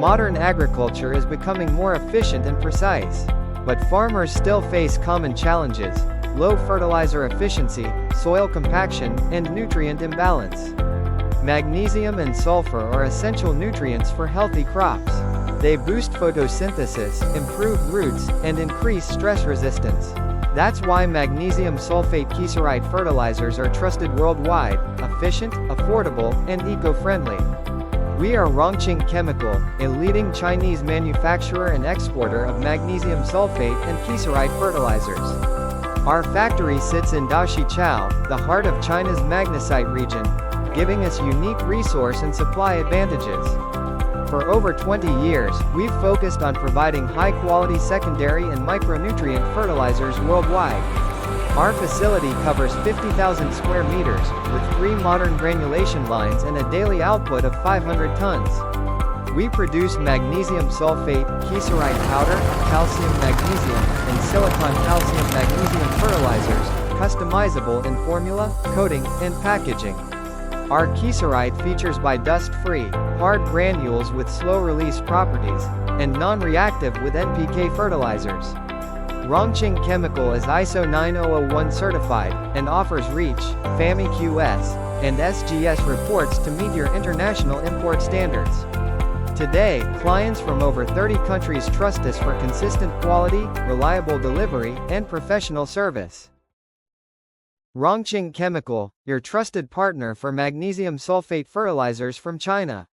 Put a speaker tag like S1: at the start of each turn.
S1: Modern agriculture is becoming more efficient and precise. But farmers still face common challenges: low fertilizer efficiency, soil compaction, and nutrient imbalance. Magnesium and sulfur are essential nutrients for healthy crops. They boost photosynthesis, improve roots, and increase stress resistance. That's why Magnesium Sulfate Kieserite fertilizers are trusted worldwide: efficient, affordable, and eco-friendly. We are Rongqing Chemical, a leading Chinese manufacturer and exporter of magnesium sulfate and Kieserite fertilizers. Our factory sits in Daxichao, the heart of China's Magnesite region, giving us unique resource and supply advantages. For over 20 years, we've focused on providing high-quality secondary and micronutrient fertilizers worldwide. Our facility covers 50,000 square meters, with 3 modern granulation lines and a daily output of 500 tons. We produce magnesium sulfate, Kieserite powder, calcium magnesium, and silicon calcium magnesium fertilizers, customizable in formula, coating, and packaging. Our Kieserite features by dust-free, hard granules with slow-release properties, and non-reactive with NPK fertilizers. Rongqing Chemical is ISO 9001 certified, and offers REACH, FAMI QS, and SGS reports to meet your international import standards. Today, clients from over 30 countries trust us for consistent quality, reliable delivery, and professional service. Rongqing Chemical, your trusted partner for magnesium sulfate fertilizers from China.